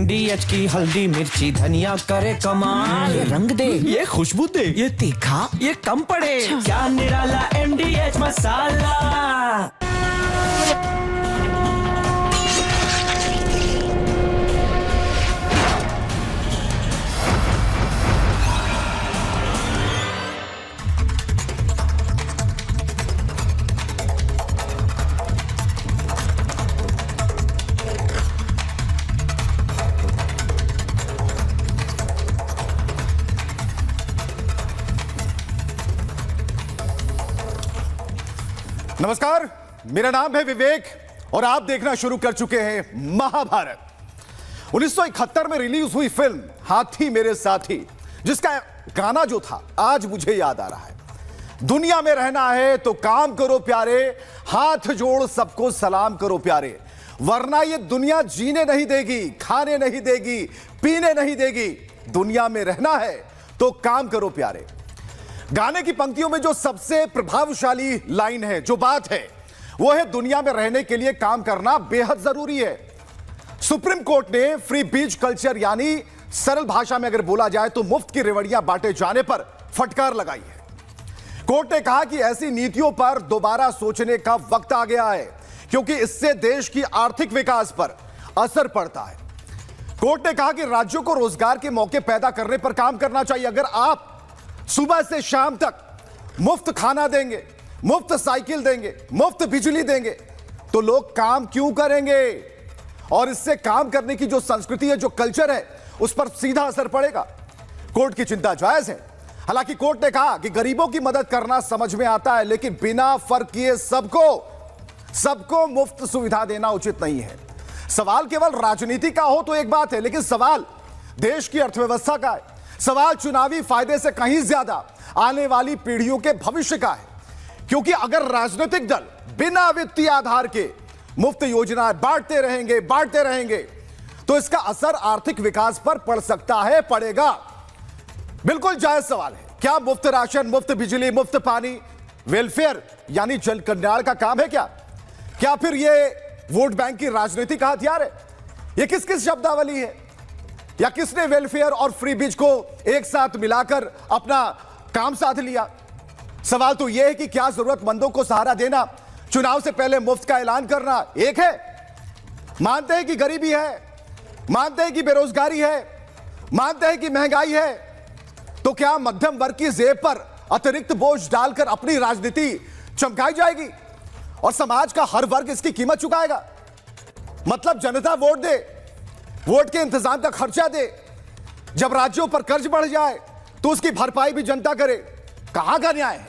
एमडीएच की हल्दी मिर्ची धनिया करे कमाल। ये रंग दे, ये खुशबू दे, ये तीखा, ये कम पड़े। क्या निराला एमडीएच मसाला। नमस्कार, मेरा नाम है विवेक और आप देखना शुरू कर चुके हैं महाभारत। 1971 में रिलीज हुई फिल्म हाथी मेरे साथी, जिसका गाना जो था आज मुझे याद आ रहा है। दुनिया में रहना है तो काम करो प्यारे, हाथ जोड़ सबको सलाम करो प्यारे, वरना ये दुनिया जीने नहीं देगी, खाने नहीं देगी, पीने नहीं देगी। दुनिया में रहना है तो काम करो प्यारे। गाने की पंक्तियों में जो सबसे प्रभावशाली लाइन है, जो बात है, वो है दुनिया में रहने के लिए काम करना बेहद जरूरी है। सुप्रीम कोर्ट ने फ्री बीच कल्चर यानी सरल भाषा में अगर बोला जाए तो मुफ्त की रेवड़ियां बांटे जाने पर फटकार लगाई है। कोर्ट ने कहा कि ऐसी नीतियों पर दोबारा सोचने का वक्त आ गया है, क्योंकि इससे देश की आर्थिक विकास पर असर पड़ता है। कोर्ट ने कहा कि राज्यों को रोजगार के मौके पैदा करने पर काम करना चाहिए। अगर आप सुबह से शाम तक मुफ्त खाना देंगे, मुफ्त साइकिल देंगे, मुफ्त बिजली देंगे, तो लोग काम क्यों करेंगे? और इससे काम करने की जो संस्कृति है, जो कल्चर है, उस पर सीधा असर पड़ेगा। कोर्ट की चिंता जायज है। हालांकि कोर्ट ने कहा कि गरीबों की मदद करना समझ में आता है, लेकिन बिना फर्क किए सबको मुफ्त सुविधा देना उचित नहीं है। सवाल केवल राजनीति का हो तो एक बात है, लेकिन सवाल देश की अर्थव्यवस्था का है। सवाल चुनावी फायदे से कहीं ज्यादा आने वाली पीढ़ियों के भविष्य का है। क्योंकि अगर राजनीतिक दल बिना वित्तीय आधार के मुफ्त योजनाएं बांटते रहेंगे तो इसका असर आर्थिक विकास पर पड़ सकता है, पड़ेगा। बिल्कुल जायज सवाल है। क्या मुफ्त राशन, मुफ्त बिजली, मुफ्त पानी वेलफेयर यानी जन कल्याण का काम है क्या फिर यह वोट बैंक की राजनीति का हथियार है? यह किस किस शब्दावली है? या किसने वेलफेयर और फ्री बीच को एक साथ मिलाकर अपना काम साध लिया? सवाल तो यह है कि क्या जरूरतमंदों को सहारा देना, चुनाव से पहले मुफ्त का ऐलान करना एक है? मानते हैं कि गरीबी है, मानते हैं कि बेरोजगारी है, मानते हैं कि महंगाई है, तो क्या मध्यम वर्ग की जेब पर अतिरिक्त बोझ डालकर अपनी राजनीति चमकाई जाएगी और समाज का हर वर्ग इसकी कीमत चुकाएगा? मतलब जनता वोट दे, वोट के इंतजाम का खर्चा दे, जब राज्यों पर कर्ज बढ़ जाए तो उसकी भरपाई भी जनता करे। कहां का न्याय है?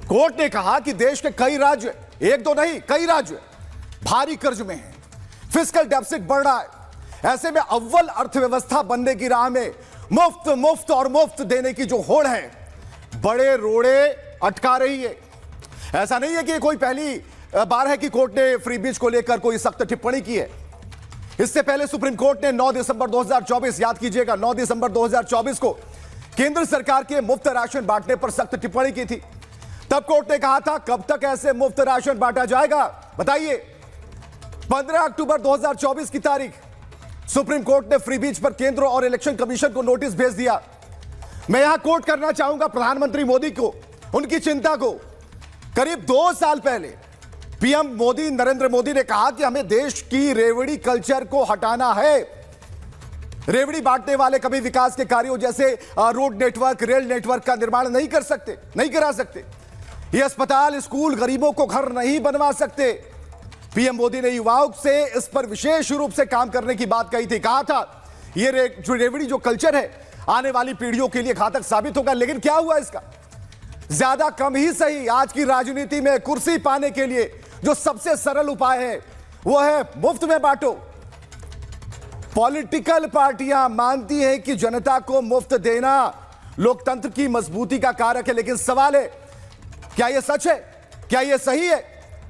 कोर्ट ने कहा कि देश के कई राज्य, एक दो नहीं कई राज्य भारी कर्ज में हैं, फिस्कल डेफिसिट बढ़ रहा है। ऐसे में अव्वल अर्थव्यवस्था बनने की राह में मुफ्त देने की जो होड़ है, बड़े रोड़े अटका रही है। ऐसा नहीं है कि कोई पहली बार है कि कोर्ट ने फ्री बीच को लेकर कोई सख्त टिप्पणी की है। इससे पहले सुप्रीम कोर्ट ने 9 दिसंबर 2024, याद कीजिएगा 9 दिसंबर 2024 को केंद्र सरकार के मुफ्त राशन बांटने पर सख्त टिप्पणी की थी। तब कोर्ट ने कहा था, कब तक ऐसे मुफ्त राशन बांटा जाएगा बताइए? 15 अक्टूबर 2024 की तारीख सुप्रीम कोर्ट ने फ्री बीच पर केंद्र और इलेक्शन कमीशन को नोटिस भेज दिया। मैं यहां कोट करना चाहूंगा प्रधानमंत्री मोदी को, उनकी चिंता को। करीब 2 साल पहले पीएम मोदी, नरेंद्र मोदी ने कहा कि हमें देश की रेवड़ी कल्चर को हटाना है। रेवड़ी बांटने वाले कभी विकास के कार्यों जैसे रोड नेटवर्क, रेल नेटवर्क का निर्माण नहीं करा सकते। ये अस्पताल, स्कूल, गरीबों को घर नहीं बनवा सकते। पीएम मोदी ने युवाओं से इस पर विशेष रूप से काम करने की बात कही थी। कहा था ये जो रेवड़ी जो कल्चर है आने वाली पीढ़ियों के लिए घातक साबित होगा। लेकिन क्या हुआ इसका? ज्यादा कम ही सही। आज की राजनीति में कुर्सी पाने के लिए जो सबसे सरल उपाय है वो है मुफ्त में बांटो। पॉलिटिकल पार्टियां मानती हैं कि जनता को मुफ्त देना लोकतंत्र की मजबूती का कारक है। लेकिन सवाल है, क्या यह सच है? क्या यह सही है?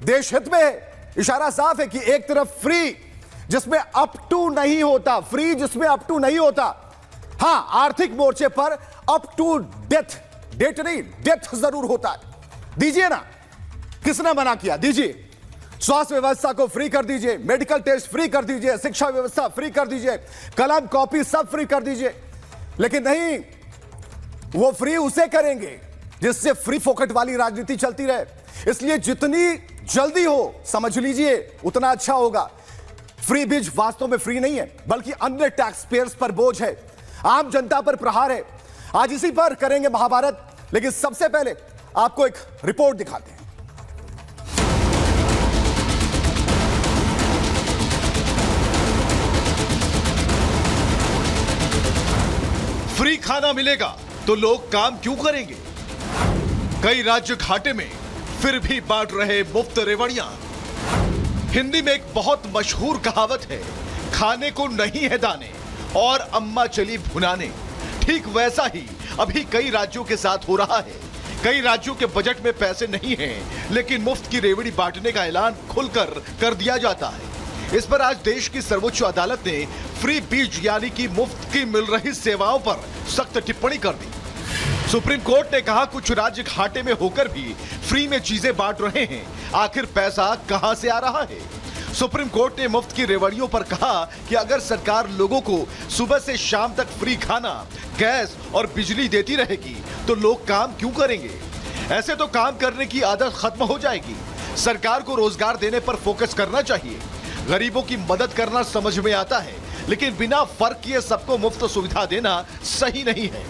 देश हित में है? इशारा साफ है कि एक तरफ फ्री जिसमें अप टू नहीं होता, हां आर्थिक मोर्चे पर अप टू डेथ नहीं, डेथ जरूर होता है। दीजिए ना, किसने मना किया? दीजिए। स्वास्थ्य व्यवस्था को फ्री कर दीजिए, मेडिकल टेस्ट फ्री कर दीजिए, शिक्षा व्यवस्था फ्री कर दीजिए, कलम कॉपी सब फ्री कर दीजिए। लेकिन नहीं, वो फ्री उसे करेंगे जिससे फ्री फोकट वाली राजनीति चलती रहे। इसलिए जितनी जल्दी हो समझ लीजिए उतना अच्छा होगा। फ्री बीज वास्तव में फ्री नहीं है, बल्कि अन्य टैक्स पेयर्स पर बोझ है, आम जनता पर प्रहार है। आज इसी पर करेंगे महाभारत, लेकिन सबसे पहले आपको एक रिपोर्ट दिखाते हैं। फ्री खाना मिलेगा तो लोग काम क्यों करेंगे? कई राज्य घाटे में फिर भी बांट रहे मुफ्त रेवड़ियां। हिंदी में एक बहुत मशहूर कहावत है, खाने को नहीं है दाने और अम्मा चली भुनाने। ठीक वैसा ही अभी कई राज्यों के साथ हो रहा है। कई राज्यों के बजट में पैसे नहीं हैं, लेकिन मुफ्त की रेवड़ी बांटने का ऐलान खुलकर कर दिया जाता है। इस पर आज देश की सर्वोच्च अदालत ने फ्री बीज यानी कि मुफ्त की मिल रही सेवाओं पर सख्त टिप्पणी कर दी। सुप्रीम कोर्ट ने कहा कुछ राज्य घाटे में होकर भी फ्री में चीजें बांट रहे हैं, आखिर पैसा कहां से आ रहा है? सुप्रीम कोर्ट ने मुफ्त की रेवड़ियों पर कहा कि अगर सरकार लोगों को सुबह से शाम तक फ्री खाना, गैस और बिजली देती रहेगी तो लोग काम क्यों करेंगे? ऐसे तो काम करने की आदत खत्म हो जाएगी। सरकार को रोजगार देने पर फोकस करना चाहिए। गरीबों की मदद करना समझ में आता है, लेकिन बिना फर्क किए सबको मुफ्त सुविधा देना सही नहीं है।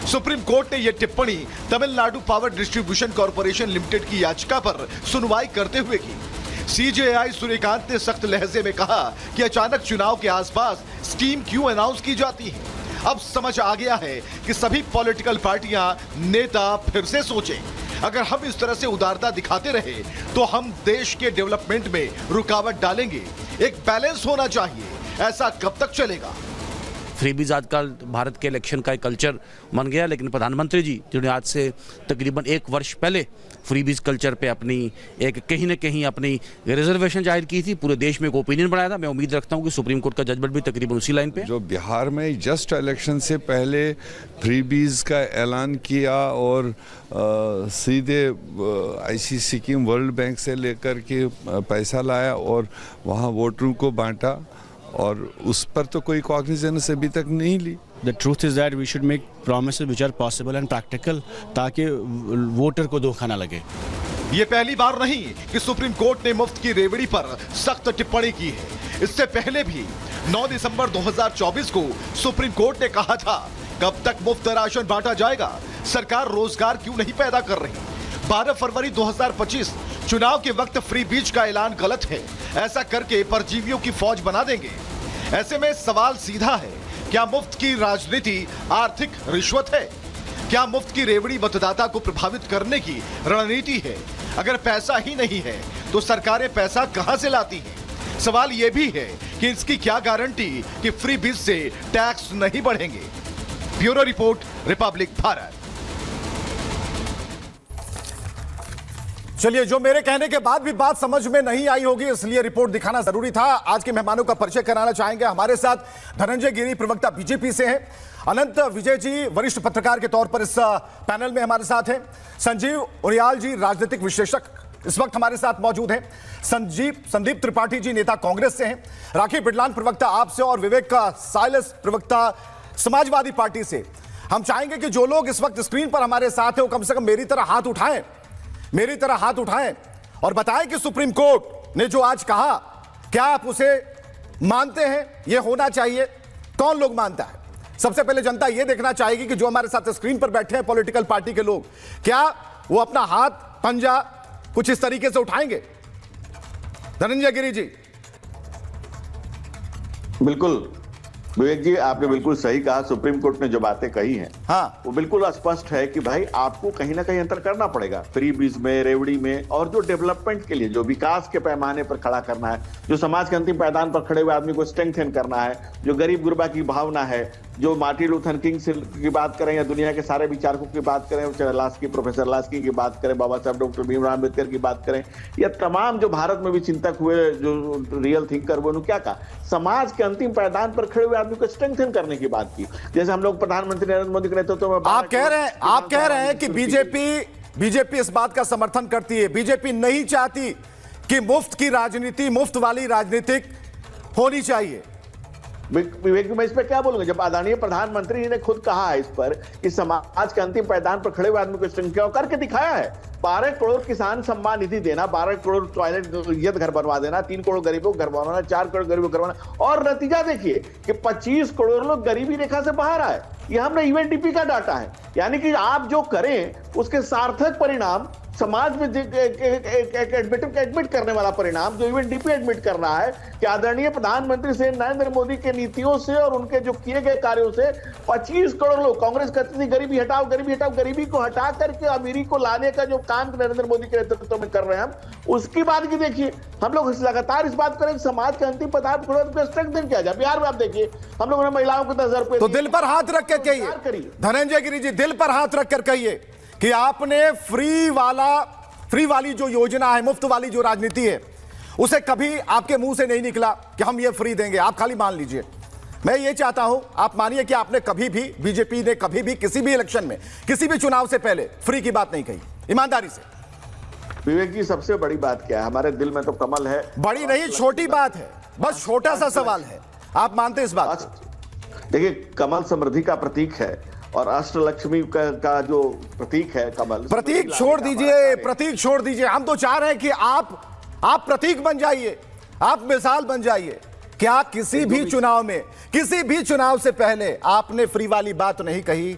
सुप्रीम कोर्ट ने यह टिप्पणी Tamil Nadu power distribution corporation limited की याचिका पर सुनवाई करते हुए की। सीजेआई सूर्यकांत ने सख्त लहजे में कहा कि अचानक चुनाव के आसपास स्कीम क्यों अनाउंस की जाती है। अब समझ आ गया है कि सभी पॉलिटिकल पार्टियां, नेता फिर से सोचें, अगर हम इस तरह से उदारता दिखाते रहे तो हम देश के डेवलपमेंट में रुकावट डालेंगे। एक बैलेंस होना चाहिए, ऐसा कब तक चलेगा? फ्रीबीज आजकल भारत के इलेक्शन का एक कल्चर बन गया, लेकिन प्रधानमंत्री जी जिन्होंने आज से तकरीबन 1 वर्ष पहले फ्रीबीज कल्चर पे अपनी एक कहीं न कहीं अपनी रिजर्वेशन जाहिर की थी, पूरे देश में एक ओपिनियन बनाया था। मैं उम्मीद रखता हूं कि सुप्रीम कोर्ट का जजमेंट भी तकरीबन उसी लाइन पे है। जो बिहार में जस्ट इलेक्शन से पहले फ्रीबीज का ऐलान किया और सीधे आईसीसी की वर्ल्ड बैंक से लेकर के पैसा लाया और वहाँ वोटरों को बांटा, और उस पर तो कोई कॉग्निजेंस अभी तक नहीं ली। The truth is that we should make promises which are possible and practical, ताकि वोटर को धोखा ना लगे। ये पहली बार नहीं कि सुप्रीम कोर्ट ने मुफ्त की रेवड़ी पर सख्त टिप्पणी की है। इससे पहले भी 9 दिसंबर 2024 को सुप्रीम कोर्ट ने कहा था, कब तक मुफ्त राशन बांटा जाएगा? सरकार रोजगार क्यों नहीं पैदा कर रही? 12 फरवरी 2025 चुनाव के वक्त फ्री बीज का ऐलान गलत है, ऐसा करके परजीवियों की फौज बना देंगे। ऐसे में सवाल सीधा है, क्या मुफ्त की राजनीति आर्थिक रिश्वत है? क्या मुफ्त की रेवड़ी मतदाता को प्रभावित करने की रणनीति है? अगर पैसा ही नहीं है तो सरकारें पैसा कहां से लाती हैं? सवाल यह भी है कि इसकी क्या गारंटी कि फ्री बीज से टैक्स नहीं बढ़ेंगे? Bureau report, Republic Bharat. चलिए, जो मेरे कहने के बाद भी बात समझ में नहीं आई होगी, इसलिए रिपोर्ट दिखाना जरूरी था। आज के मेहमानों का परिचय कराना चाहेंगे। हमारे साथ धनंजय गिरी, प्रवक्ता बीजेपी से हैं। अनंत विजय जी वरिष्ठ पत्रकार के तौर पर इस पैनल में हमारे साथ हैं। संजीव उनियाल जी राजनीतिक विश्लेषक इस वक्त हमारे साथ मौजूद हैं। संदीप त्रिपाठी जी नेता कांग्रेस से हैं। राखी बिडलान प्रवक्ता आप से, और विवेक साइलस प्रवक्ता समाजवादी पार्टी से। हम चाहेंगे कि जो लोग इस वक्त स्क्रीन पर हमारे साथ हैं वो कम से कम मेरी तरह हाथ उठाएं और बताएं कि सुप्रीम कोर्ट ने जो आज कहा, क्या आप उसे मानते हैं? यह होना चाहिए। कौन लोग मानता है? सबसे पहले जनता यह देखना चाहेगी कि जो हमारे साथ स्क्रीन पर बैठे हैं पॉलिटिकल पार्टी के लोग, क्या वो अपना हाथ पंजा कुछ इस तरीके से उठाएंगे? धनंजय गिरी जी। बिल्कुल विवेक जी, आपने बिल्कुल सही कहा। सुप्रीम कोर्ट ने जो बातें कही हैं, हाँ, वो बिल्कुल स्पष्ट है कि भाई आपको कहीं ना कहीं अंतर करना पड़ेगा फ्री बीज में, रेवड़ी में, और जो डेवलपमेंट के लिए, जो विकास के पैमाने पर खड़ा करना है, जो समाज के अंतिम पायदान पर खड़े हुए आदमी को स्ट्रेंथन करना है, जो गरीब गुरबा की भावना है, जो मार्टिन लूथर किंग की बात करें या दुनिया के सारे विचारकों की बात करें, चाहे लास्की, प्रोफेसर लास्की की बात करें, बाबा साहब डॉक्टर भीमराव अम्बेडकर की बात करें, या तमाम जो भारत में भी चिंतक हुए, जो रियल थिंकर, वो क्या कहा? समाज के अंतिम पायदान पर खड़े हुए आदमी को स्ट्रेंथन करने की बात की। जैसे हम लोग प्रधानमंत्री नरेंद्र मोदी के नेतृत्व में आप कह रहे हैं कि बीजेपी इस बात का समर्थन करती है। बीजेपी नहीं चाहती कि मुफ्त की राजनीति, मुफ्त वाली राजनीतिक होनी चाहिए। विवेक जी, मैं इस पर क्या बोलूंगा, जब आदरणीय प्रधानमंत्री जी ने खुद कहा है इस पर कि समाज के अंतिम पायदान पर खड़े हुए आदमी को संख्या करके दिखाया है। 12 करोड़ किसान सम्मान निधि देना, 12 करोड़ टॉयलेट घर बनवा देना, 3 करोड़ गरीबों को घर बनवाना, 4 करोड़ गरीबों को घर बनवाना, और नतीजा देखिए कि 25 करोड़ लोग गरीबी रेखा से बाहर आए। ये हमने यूएनडीपी का डाटा है। यानी कि आप जो करें उसके सार्थक परिणाम, समाज में एडमिट करने वाला परिणाम जो यूएनडीपी एडमिट कर रहा है कि आदरणीय प्रधानमंत्री से, नरेंद्र मोदी के नीतियों से और उनके जो किए गए कार्यों से 25 करोड़ लोग, कांग्रेस कहती थी गरीबी हटाओ गरीबी हटाओ, गरीबी को हटा करके अमीरी को लाने का जो काम नरेंद्र मोदी के नेतृत्व में कर रहे हैं हम, उसकी बात की देखिए। हम लोग लगातार इस बात करें समाज के अंतिम पदार्थ को स्ट्रेंथन किया जाए। बिहार में आप देखिए हम लोगों ने महिलाओं को 10,000 रुपए, तो दिल पर हाथ रख कर कहिए, धनंजय गिरि जी, दिल पर हाथ रख कर कहिए कि आपने फ्री वाली जो योजना है, मुफ्त वाली जो राजनीति है, उसे कभी आपके मुंह से नहीं निकला कि हम ये फ्री देंगे। आप खाली मान लीजिए। मैं ये चाहता हूं आप मानिए कि आपने कभी भी, बीजेपी ने कभी भी किसी भी इलेक्शन में, किसी भी चुनाव से पहले फ्री की बात नहीं कही, ईमानदारी से। विवेक जी, सबसे बड़ी बात क्या है, हमारे दिल में तो कमल है। बड़ी नहीं, छोटी बात है, बस छोटा सा सवाल है। आप मानते इस बात? देखिए, कमल समृद्धि का प्रतीक है और अष्टलक्ष्मी का जो प्रतीक है कमल, प्रतीक छोड़ दीजिए, प्रतीक छोड़ दीजिए। हम तो चाह रहे हैं कि आप प्रतीक बन जाइए, आप मिसाल बन जाइए। क्या किसी भी चुनाव में, किसी भी चुनाव से पहले आपने फ्री वाली बात नहीं कही?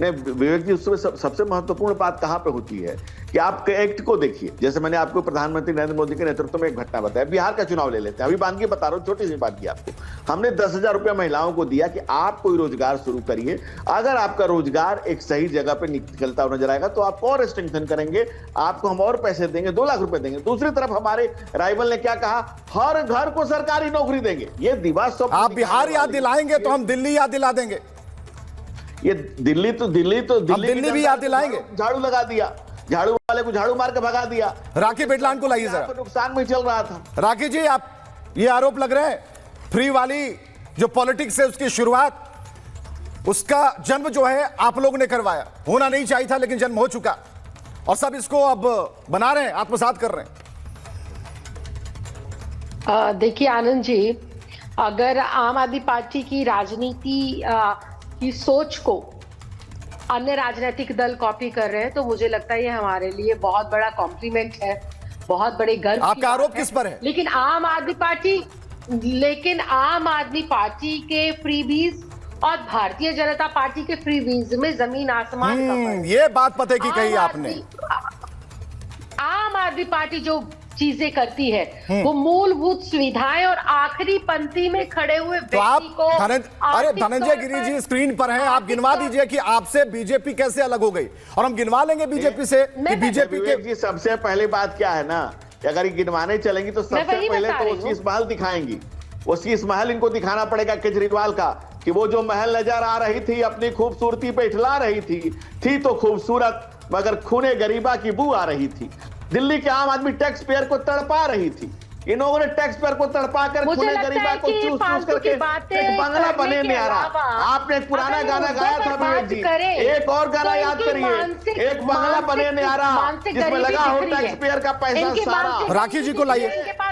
नहीं विवेक जी, उसमें सबसे महत्वपूर्ण बात कहां पे होती है कि आप एक्ट को देखिए। जैसे मैंने आपको प्रधानमंत्री नरेंद्र मोदी के नेतृत्व में एक घटना बताया, बिहार का चुनाव ले लेते हैं, अभी बात की बता रहा हूं, छोटी सी बात की आपको। हमने 10,000 रुपया महिलाओं को दिया कि आप कोई रोजगार शुरू करिए, अगर आपका रोजगार एक सही जगह पे निकलता हुआ नजर आएगा तो आपको और स्ट्रेंथन करेंगे, आपको हम और पैसे देंगे, 2 लाख रुपए देंगे। दूसरी तरफ हमारे राइवल ने क्या कहा, हर घर को सरकारी नौकरी देंगे। ये दिवा स्वप्न, आप बिहार याद दिलाएंगे तो हम दिल्ली याद दिला देंगे। ये दिल्ली भी याद दिलाएंगे। झाड़ू लगा दिया, झाड़ू वाले को झाड़ू मार के भगा दिया। राखी बिडलान को लाइए जरा। नुकसान में चल रहा था। राखी जी, आप ये आरोप लग रहे हैं फ्री वाली जो पॉलिटिक्स है उसकी शुरुआत, उसका जन्म जो है आप लोगों ने करवाया। होना नहीं चाहिए था लेकिन जन्म हो चुका और सब इसको अब बना रहे हैं, आत्मसात कर रहे हैं। देखिए आनंद जी, अगर आम आदमी पार्टी की राजनीति की सोच को अन्य राजनीतिक दल कॉपी कर रहे हैं तो मुझे लगता है ये हमारे लिए बहुत बड़ा कॉम्प्लीमेंट है, बहुत बड़े गर्व। आपका आरोप किस पर है? लेकिन आम आदमी पार्टी के फ्रीबीज और भारतीय जनता पार्टी के फ्रीबीज में जमीन आसमान का फर्क। ये बात पते की कही आपने। आम आदमी पार्टी जो चीजें करती है वो मूलभूत सुविधाएं और आखिरी पंक्ति में खड़े हुए तो आप व्यक्ति को, अरे धनंजय गिरि जी स्क्रीन पर हैं, आप गिनवा दीजिए कि आपसे बीजेपी कैसे अलग हो गई और हम गिनवा लेंगे बीजेपी से कि बीजेपी के। जी सबसे पहले बात क्या है ना, अगर ये गिनवाने चलेंगी तो सबसे पहले तो वो शीश महल दिखाएंगी। वो शीश महल इनको दिखाना पड़ेगा केजरीवाल का कि वो जो महल नजर आ रही थी अपनी खूबसूरती पे इठला रही थी तो खूबसूरत, मगर खूने गरीबा की बू आ रही थी। दिल्ली के आम आदमी टैक्स पेयर को तड़पा रही थी, इन लोगों ने टैक्स पेयर को तड़पा कर खूने गरीबा को चूस करके एक बंगला बने में आ रहा। आपने एक पुराना गाना गाया था विवेक जी, एक और गाना याद करिए, एक बंगला बने में आ रहा जिसमें लगा हो टैक्स पेयर का पैसा सारा। राखी जी को लाइए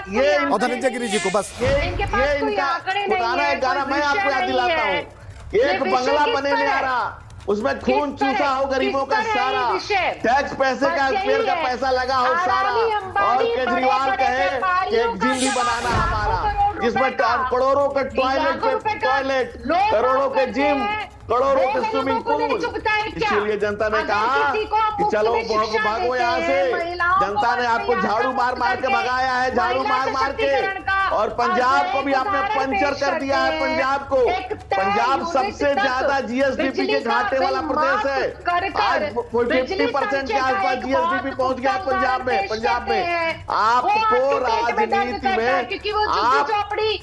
ये और धनंजय गिरि जी को, बस ये इनका पुराना एक गाना मैं आपको याद दिलाता हूँ, एक बंगला बने में आ रहा उसमें खून चूसा हो गरीबों का सारा, टैक्स पैसे का पेड़ का पैसा लगा हो सारा, और केजरीवाल कहे कि एक जिम भी बनाना हमारा जिसमें करोड़ों के टॉयलेट, करोड़ों के जिम, करोड़ों के स्विमिंग पूल। इसीलिए जनता ने कहा कि चलो भागो यहाँ से। जनता ने आपको झाड़ू मार मार के भगाया है, झाड़ू मार मार के, और पंजाब को भी आपने पंचर कर दिया है। पंजाब सबसे ज्यादा जीएसडीपी के घाटे वाला प्रदेश है। आज 50% के आसपास जीएसडीपी पहुंच गया पंजाब में। आपको राजनीति में आप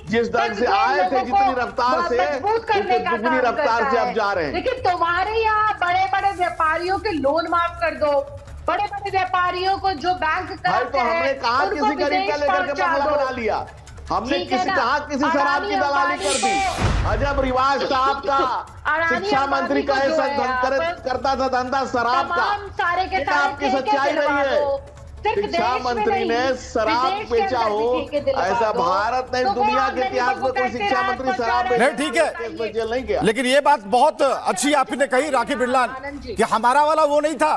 जिस ढंग से आए थे, जितनी रफ्तार से, उससे दुगनी रफ्तार से अब जा रहे हैं। लेकिन तुम्हारे यहाँ बड़े बड़े व्यापारियों के लोन माफ कर दो, बड़े बड़े व्यापारियों को जो बैंक भाई तो हमने कहा किसी गरीब का लेकर के बंगला बना लिया, हमने किसी शराब की दलाली कर दी। अजब रिवाज था आपका, शिक्षा मंत्री करता था धंधा शराब का, आपकी सच्चाई रही है। सिर्फ शिक्षा देश में मंत्री नहीं, ने शराब विदेश के बेचा अंदर हो, भी ठेके दिलवा ऐसा दो। भारत नहीं तो दुनिया वो के इतिहास में कोई शिक्षा मंत्री शराब नहीं, ठीक है। केस में जेल नहीं गया। लेकिन ये बात बहुत अच्छी आपने कही राखी बिरलान आनंद जी। कि हमारा वाला वो नहीं था,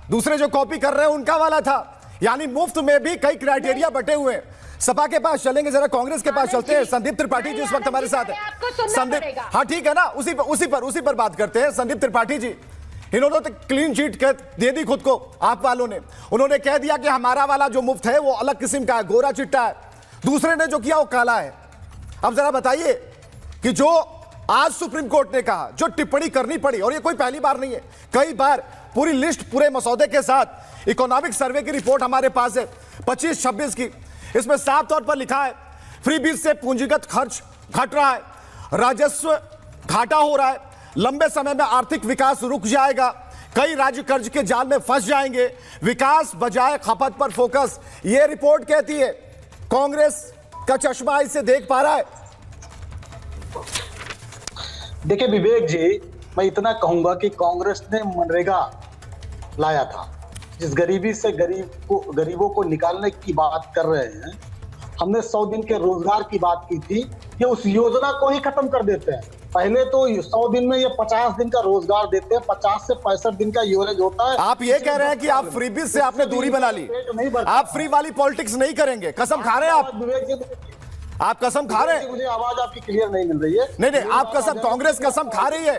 दूसरे जो कॉपी कर रहे हैं उनका वाला था। यानी मुफ्त में भी कई क्राइटेरिया बटे हुए हैं। सपा के पास चलेंगे, जरा कांग्रेस के पास चलते हैं। संदीप त्रिपाठी जी इस वक्त हमारे साथ है। संदीप, हाँ ठीक है ना, उसी पर बात करते हैं। संदीप त्रिपाठी जी, इन्होंने तो क्लीन चिट दे दी खुद को, आप वालों ने। उन्होंने कह दिया कि हमारा वाला जो मुफ्त है वो अलग किस्म का है, गोरा चिट्टा है। दूसरे ने जो किया वो काला है। अब जरा बताइए कि जो आज सुप्रीम कोर्ट ने कहा, जो टिप्पणी करनी पड़ी, और ये कोई पहली बार नहीं है, कई बार पूरी लिस्ट पूरे मसौदे के साथ इकोनॉमिक सर्वे की रिपोर्ट हमारे पास है 25-26 की। इसमें साफ तौर पर लिखा है फ्रीबीज से पूंजीगत खर्च घट रहा है, राजस्व घाटा हो रहा है, लंबे समय में आर्थिक विकास रुक जाएगा, कई राज्य कर्ज के जाल में फंस जाएंगे, विकास बजाय खपत पर फोकस, ये रिपोर्ट कहती है। कांग्रेस का चश्मा इसे देख पा रहा है? देखिए विवेक जी, मैं इतना कहूंगा कि कांग्रेस ने मनरेगा लाया था, जिस गरीबी से गरीबों को निकालने की बात कर रहे हैं। हमने 100 दिन के रोजगार की बात की थी कि उस योजना को ही खत्म कर देते हैं। पहले तो 100 दिन में ये 50 दिन का रोजगार देते हैं, 50 से 65 दिन का एवरेज होता है। आप ये कह रहे हैं कि आप फ्रीबीज से आपने दूरी बना ली, आप फ्री वाली पॉलिटिक्स नहीं करेंगे? कसम खा रहे हैं आप? विवेक जी, आप कसम खा रहे हैं? मुझे आवाज आपकी क्लियर नहीं मिल रही है। नहीं, आप कसम, कांग्रेस कसम खा रही है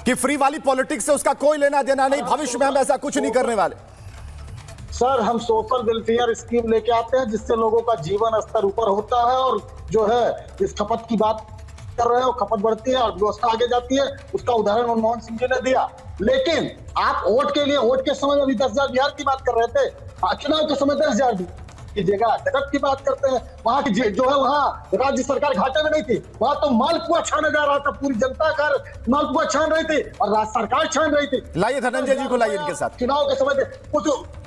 कि फ्री वाली पॉलिटिक्स से उसका कोई लेना देना नहीं, भविष्य में हम ऐसा कुछ नहीं करने वाले। सर, हम सोशल वेलफेयर स्कीम लेके आते हैं जिससे लोगों का जीवन स्तर ऊपर होता है, और जो है इस खपत की बात कर रहे हो, खपत बढ़ती है और व्यवस्था आगे जाती है। उसका उदाहरण मनमोहन सिंह जी ने दिया। लेकिन आप वोट के लिए, वोट के समय अभी 10,000 बिहार की बात कर रहे थे, चुनाव के समय 10,000 कीजिएगा, जगत की बात करते हैं। वहां की जो है, वहां राज्य सरकार घाटे में नहीं थी, वहां तो मालपुआ छाने जा रहा था, पूरी जनता का मालपुआ छान रही थी और राज्य सरकार छान रही थी। लाइए धनंजय जी को, लाइए इनके साथ। चुनाव के समय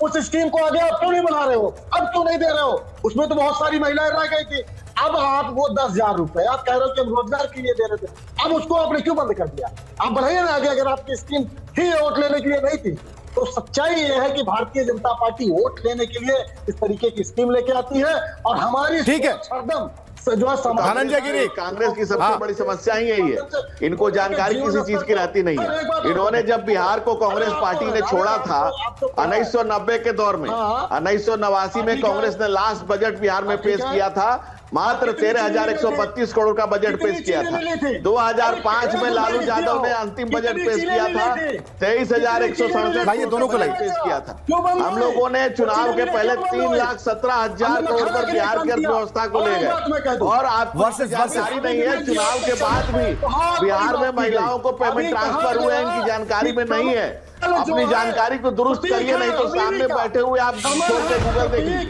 उस स्कीम को आगे आप क्यों नहीं बना रहे हो? अब क्यों नहीं दे रहे हो? उसमें तो बहुत सारी महिलाएं रह गई थी। अब आप वो 10,000 रुपए आप कह रहे हो कि हम रोजगार के लिए दे रहे थे, अब उसको आपने क्यों बंद कर दिया? आप बढ़ाइए ना आगे, अगर आपकी स्कीम ही वोट लेने के लिए नहीं थी। तो सच्चाई ये है कि भारतीय जनता पार्टी वोट लेने के लिए इस तरीके की स्कीम लेके आती है, और हमारी ठीक है हरदम जो है धनंजय गिरी, कांग्रेस की सबसे बड़ी समस्या ही यही है, इनको जानकारी किसी चीज की रहती नहीं है। इन्होंने जब बिहार को कांग्रेस पार्टी ने छोड़ा था 1990 के दौर में, 1989 में कांग्रेस ने लास्ट बजट बिहार में पेश किया था, मात्र 13,132 करोड़ का बजट पेश किया था। 2005 में लालू यादव ने अंतिम बजट पेश किया था, 23,167 दोनों को पेश किया था। हम लोगों ने चुनाव के पहले 3,17,000 करोड़ पर बिहार की अर्थव्यवस्था को ले गए। और आपको जानकारी नहीं है, चुनाव के बाद भी बिहार में महिलाओं को पेमेंट ट्रांसफर हुए हैं, इनकी जानकारी में नहीं है। अपनी जानकारी को दुरुस्त करिए, नहीं तो सामने बैठे हुए आप छोड़ के गूगल देखिए।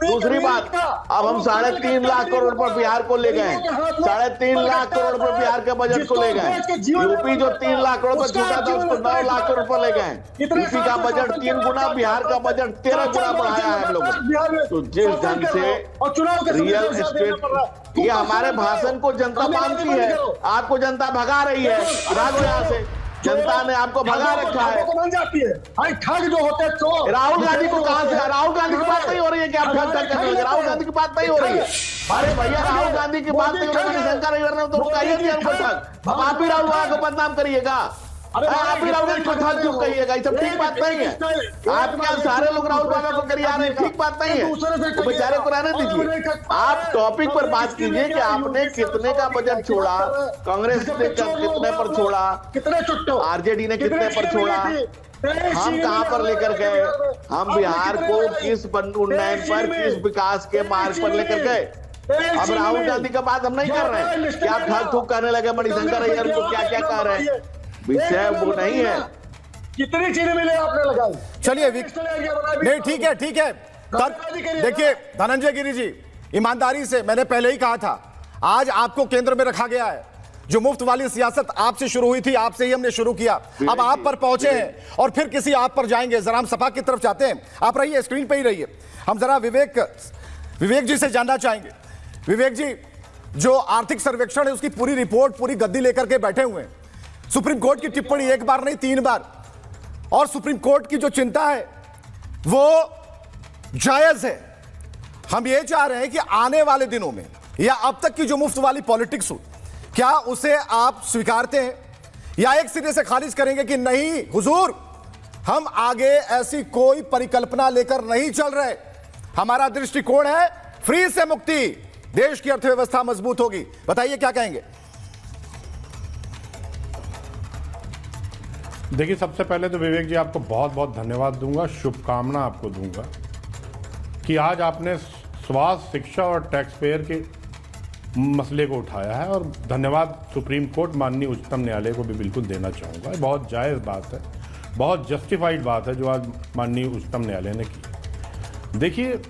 दूसरी बात, अब हम 3.5 लाख करोड़ पर बिहार को ले गए, 3.5 लाख करोड़ पर बिहार के बजट को ले गए। यूपी जो 3 लाख करोड़ पर छूटा था उसको 9 लाख करोड़ पर ले गए। यूपी का बजट 3 गुना, बिहार का बजट 13 गुना बढ़ाया है हम लोगों। तो जिस ढंग से रियल एस्टेट, ये हमारे भाषण को जनता मानती है, आपको जनता भगा रही है यहाँ से। जनता ने आपको भगा रखा है। बन जाती है ठग जो होते हैं चोर। राहुल गांधी को कहां से, राहुल गांधी की बात नहीं हो रही है कि आप ठग करने लगे, राहुल गांधी की बात नहीं हो रही है। अरे भैया, राहुल गांधी की बात नहीं हो रही, शंका नहीं करना तो रुकाइए नहीं हमको ठग। अब आप ही राहुल गांधी को बदनाम करिएगा, आप ही राहुल गांधी को ठग क्यों कहिएगा? ये सब ठीक बात नहीं है। आप क्या सारे लोग राहुल गांधी को करिए आ रहे हैं, ठीक बात नहीं है। तो बेचारे को रहने दीजिए। आप टॉपिक पर बात कीजिए कि आपने कितने का बजट छोड़ा, कांग्रेस ने कितने पर छोड़ा, कितने चुट्टो आरजेडी ने कितने पर छोड़ा, हम कहां पर लेकर गए, हम बिहार को किस उन्नयन पर, किस विकास के मार्ग पर लेकर गए। अब राहुल गांधी का बात हम नहीं कर रहे हैं कि आप ठग ठुक करने लगे, मणिशंकर अय्यर को क्या क्या कह रहे हैं, विषय वो नहीं है। कितनी चीजें मिले आपने लगाई। चलिए नहीं, ठीक है ठीक है। देखिए धनंजय गिरी जी, ईमानदारी से मैंने पहले ही कहा था, आज आपको केंद्र में रखा गया है। जो मुफ्त वाली सियासत आपसे शुरू हुई थी, आपसे ही हमने शुरू किया, अब आप पर पहुंचे हैं और फिर किसी आप पर जाएंगे। जरा हम सपा की तरफ चाहते हैं, आप रहिए स्क्रीन पे ही रहिए। हम जरा विवेक जी से जानना चाहेंगे। विवेक जी, जो आर्थिक सर्वेक्षण है उसकी पूरी रिपोर्ट, पूरी गद्दी लेकर के बैठे हुए हैं। सुप्रीम कोर्ट की टिप्पणी एक बार नहीं 3 बार, और सुप्रीम कोर्ट की जो चिंता है वो जायज है। हम ये चाह रहे हैं कि आने वाले दिनों में या अब तक की जो मुफ्त वाली पॉलिटिक्स हो, क्या उसे आप स्वीकारते हैं या एक सिरे से खारिज करेंगे कि नहीं हुजूर, हम आगे ऐसी कोई परिकल्पना लेकर नहीं चल रहे, हमारा दृष्टिकोण है फ्री से मुक्ति, देश की अर्थव्यवस्था मजबूत होगी। बताइए क्या कहेंगे। देखिए, सबसे पहले तो विवेक जी आपको बहुत बहुत धन्यवाद दूंगा, शुभकामना आपको दूंगा कि आज आपने स्वास्थ्य, शिक्षा और टैक्स पेयर के मसले को उठाया है, और धन्यवाद सुप्रीम कोर्ट माननीय उच्चतम न्यायालय को भी बिल्कुल देना चाहूँगा। बहुत जायज़ बात है, बहुत जस्टिफाइड बात है जो आज माननीय उच्चतम न्यायालय ने की। देखिए,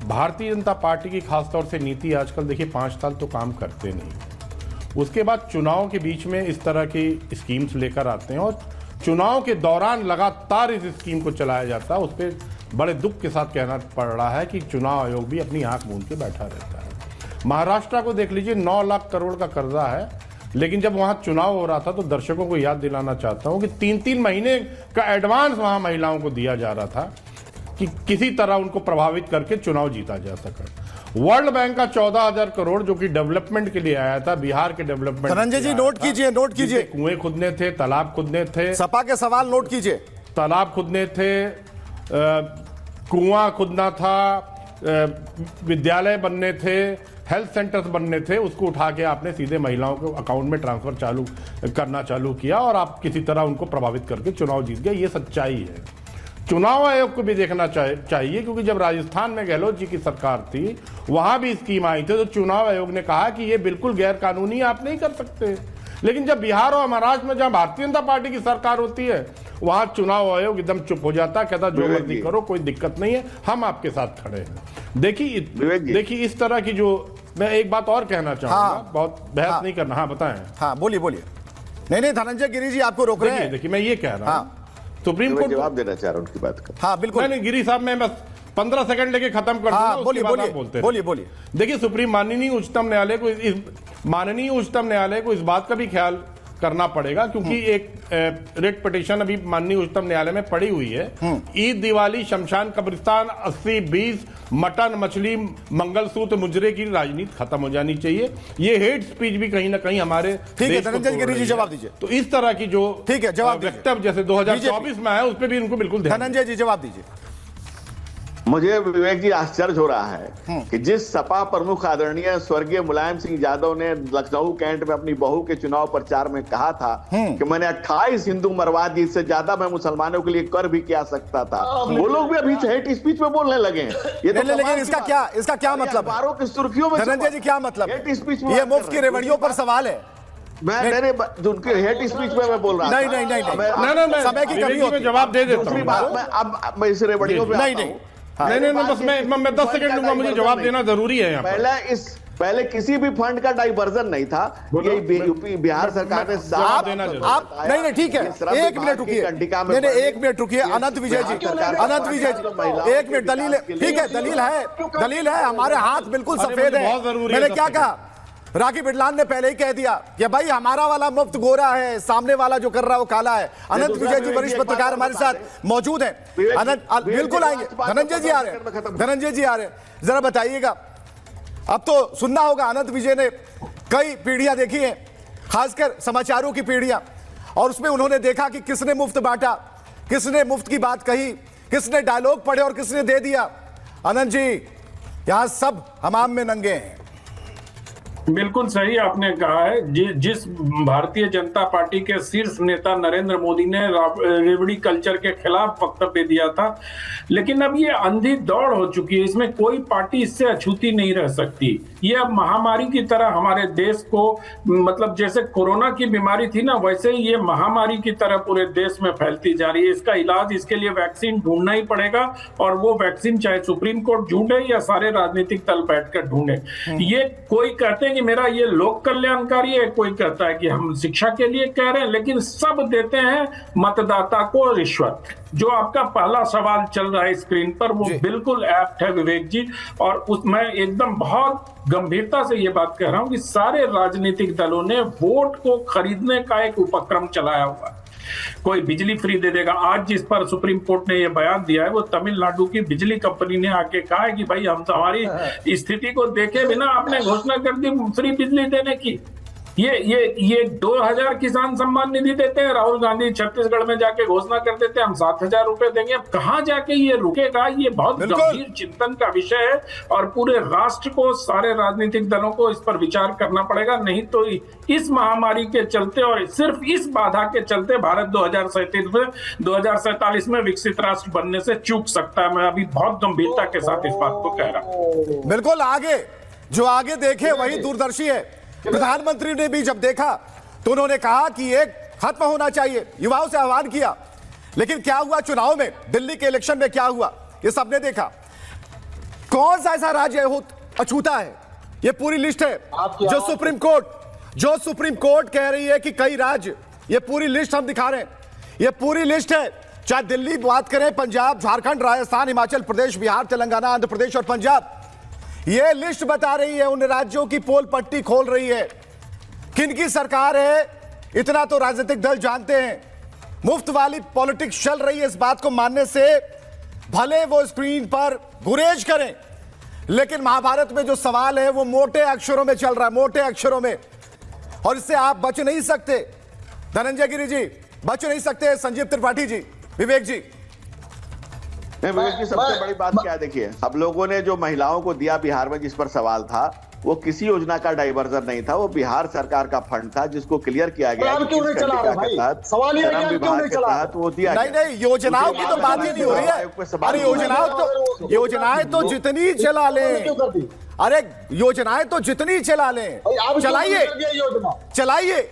भारतीय जनता पार्टी की खासतौर से नीति आजकल देखिए 5 साल तो काम करते नहीं, उसके बाद चुनाव के बीच में इस तरह की स्कीम्स लेकर आते हैं और चुनाव के दौरान लगातार इस स्कीम को चलाया जाता है। उस पर बड़े दुख के साथ कहना पड़ रहा है कि चुनाव आयोग भी अपनी आंख मूंद के बैठा रहता है। महाराष्ट्र को देख लीजिए, 9 लाख करोड़ का कर्जा है, लेकिन जब वहां चुनाव हो रहा था तो दर्शकों को याद दिलाना चाहता हूं कि 3-3 महीने का एडवांस वहां महिलाओं को दिया जा रहा था कि किसी तरह उनको प्रभावित करके चुनाव जीता जा सके। वर्ल्ड बैंक का 14,000 करोड़ जो कि डेवलपमेंट के लिए आया था, बिहार के डेवलपमेंट। धनंजय जी नोट कीजिए, नोट कीजिए। कुएं खुदने थे, तालाब खुदने थे, सपा के सवाल नोट कीजिए। तालाब खुदने थे, कुआं खुदना था, विद्यालय बनने थे, हेल्थ सेंटर्स बनने थे, उसको उठा के आपने सीधे महिलाओं के अकाउंट में ट्रांसफर करना चालू किया और आप किसी तरह उनको प्रभावित करके चुनाव जीत गए। ये सच्चाई है। चुनाव आयोग को भी देखना चाहिए, क्योंकि जब राजस्थान में गहलोत जी की सरकार थी, वहां भी स्कीम आई थी तो चुनाव आयोग ने कहा कि ये बिल्कुल गैर कानूनी, आप नहीं कर सकते। लेकिन जब बिहार और महाराष्ट्र में जहां भारतीय जनता पार्टी की सरकार होती है, वहां चुनाव आयोग एकदम चुप हो जाता, कहता जो मर्जी करो, कोई दिक्कत नहीं है, हम आपके साथ खड़े हैं। देखिए इस तरह की जो, मैं एक बात और कहना चाहूंगा, बहुत बहस नहीं करना। हाँ बताएं। हाँ बोलिए बोलिए। नहीं धनंजय गिरी जी आपको रोक रहे हैं। देखिए मैं ये कह रहा हूँ, सुप्रीम कोर्ट जवाब देना चाह रहा हूं उनकी बात का। हाँ बिल्कुल। नहीं गिरी साहब, मैं बस 15 सेकंड लेके खत्म कर दूंगा। हाँ, बोलिए। देखिए, माननीय उच्चतम न्यायालय को इस बात का भी ख्याल करना पड़ेगा, क्योंकि एक रिट पिटीशन अभी माननीय उच्चतम न्यायालय में पड़ी हुई है। ईद, दिवाली, शमशान, कब्रिस्तान, 80-20, मटन, मछली, मंगलसूत्र, मुजरे की राजनीति खत्म हो जानी चाहिए। ये हेट स्पीच भी कहीं ना कहीं हमारे जवाब दीजिए। तो इस तरह की जो वक्तव्य जैसे 2024 में आया, उस पर भी इनको बिल्कुल ध्यान। धनंजय जी जवाब दीजिए। मुझे विवेक जी आश्चर्य हो रहा है कि जिस सपा प्रमुख आदरणीय स्वर्गीय मुलायम सिंह यादव ने लखनऊ कैंट में अपनी बहू के चुनाव प्रचार में कहा था कि मैंने 28 हिंदू मरवा दी, इससे ज्यादा मैं मुसलमानों के लिए कर भी क्या सकता था, वो लोग भी अभी हेट स्पीच में बोलने लगे हैं। ये तो लेकिन इसका क्या मतलब? अखबारों की सुर्खियों में धनंजय जी क्या मतलब? हेट स्पीच ये मुफ्त की रेवड़ियों पर सवाल है। मैंने उनके हेट स्पीच में मैं बोल रहा था। नहीं, समय की कमी होती है। जवाब दे देता दूसरी बात, अब मैं इस रेवड़ियों पे नहीं बस मैं 10 सेकंड दूंगा, मुझे जवाब देना जरूरी है। पहले किसी भी फंड का डाइवर्जन नहीं था, ये यूपी बिहार सरकार ने आप नहीं ठीक है, 1 मिनट रुकिए। नहीं 1 मिनट रुकिए। अनंत विजय जी 1 मिनट। दलील ठीक है, दलील है, हमारे हाथ बिल्कुल सफेद है। मैंने क्या कहा? राकीब इडलान ने पहले ही कह दिया कि भाई हमारा वाला मुफ्त गोरा है, सामने वाला जो कर रहा है वो काला है। अनंत विजय जी वरिष्ठ पत्रकार हमारे साथ मौजूद हैं। अनंत बिल्कुल आएंगे। धनंजय जी आ रहे हैं, जरा बताइएगा। अब तो सुनना होगा, अनंत विजय ने कई पीढ़ियां देखी हैं, खासकर समाचारों की पीढ़ियां, और उसमें उन्होंने देखा कि किसने मुफ्त बांटा, किसने मुफ्त की बात कही, किसने डायलॉग पढ़े और किसने दे दिया। अनंत जी, यहां सब हमाम में नंगे हैं। बिल्कुल सही आपने कहा है। जिस भारतीय जनता पार्टी के शीर्ष नेता नरेंद्र मोदी ने रेवड़ी कल्चर के खिलाफ वक्तव्य दिया था, लेकिन अब ये अंधी दौड़ हो चुकी है, इसमें कोई पार्टी इससे अछूती नहीं रह सकती। ये अब महामारी की तरह हमारे देश को, मतलब जैसे कोरोना की बीमारी थी ना, वैसे ही ये महामारी की तरह पूरे देश में फैलती जा रही है। इसका इलाज, इसके लिए वैक्सीन ढूंढना ही पड़ेगा, और वो वैक्सीन चाहे सुप्रीम कोर्ट ढूंढे या सारे राजनीतिक दल बैठकर ढूंढे। ये कोई कहते हैं कि मेरा ये लोक कल्याणकारी है, कोई कहता है कि हम शिक्षा के लिए कह रहे हैं, लेकिन सब देते हैं मतदाता को रिश्वत। जो आपका पहला सवाल चल रहा है स्क्रीन पर, वो बिल्कुल एप्ट है विवेक जी, और मैं एकदम बहुत गंभीरता से ये बात कह रहा हूं कि सारे राजनीतिक दलों ने वोट को खरीदने का एक उपक्रम चलाया हुआ है। कोई बिजली फ्री दे देगा। आज जिस पर सुप्रीम कोर्ट ने यह बयान दिया है वो तमिलनाडु की बिजली कंपनी ने आके कहा है कि भाई हम हमारी स्थिति को देखे बिना आपने घोषणा कर दी फ्री बिजली देने की। ये 2000 किसान सम्मान निधि देते हैं, राहुल गांधी छत्तीसगढ़ में जाके घोषणा कर देते हैं हम 7000 रुपए देंगे। अब कहां जाके ये रुकेगा, ये बहुत गंभीर चिंतन का विषय है और पूरे राष्ट्र को, सारे राजनीतिक दलों को इस पर विचार करना पड़ेगा। नहीं तो इस महामारी के चलते और सिर्फ इस बाधा के चलते भारत 2047 में विकसित राष्ट्र बनने से चूक सकता है। मैं अभी बहुत गंभीरता के साथ इस बात को कह रहा हूं। बिल्कुल, आगे जो आगे देखे वही दूरदर्शी है। प्रधानमंत्री ने भी जब देखा तो उन्होंने कहा कि ये खत्म होना चाहिए, युवाओं से आह्वान किया। लेकिन क्या हुआ चुनाव में, दिल्ली के इलेक्शन में क्या हुआ, ये सबने देखा। कौन सा ऐसा राज्य अछूता है? ये पूरी लिस्ट है जो सुप्रीम कोर्ट कह रही है कि कई राज्य, ये पूरी लिस्ट हम दिखा रहे हैं, ये पूरी लिस्ट है। चाहे दिल्ली बात करें, पंजाब, झारखंड, राजस्थान, हिमाचल प्रदेश, बिहार, तेलंगाना, आंध्र प्रदेश और पंजाब, यह लिस्ट बता रही है, उन राज्यों की पोल पट्टी खोल रही है किनकी सरकार है। इतना तो राजनीतिक दल जानते हैं। मुफ्त वाली पॉलिटिक्स चल रही है, इस बात को मानने से भले वो स्क्रीन पर गुरेज करें, लेकिन महाभारत में जो सवाल है वो मोटे अक्षरों में चल रहा है, मोटे अक्षरों में, और इससे आप बच नहीं सकते। धनंजय गिरी जी बच नहीं सकते, संजीव त्रिपाठी जी, विवेक जी। विवेक जी, सबसे बड़ी बात क्या है, देखिए अब लोगों ने जो महिलाओं को दिया बिहार में, जिस पर सवाल था, वो किसी योजना का डाइवर्जन नहीं था, वो बिहार सरकार का फंड था जिसको क्लियर किया गया क्यों नहीं चला रहा भाई? सवाल ये है क्यों नहीं चला? वो दिया नहीं, योजनाओं की तो बात ही नहीं हो रही है। अरे योजनाएं तो जितनी चला लें, अरे योजनाएं तो जितनी चला लें, चलाइए,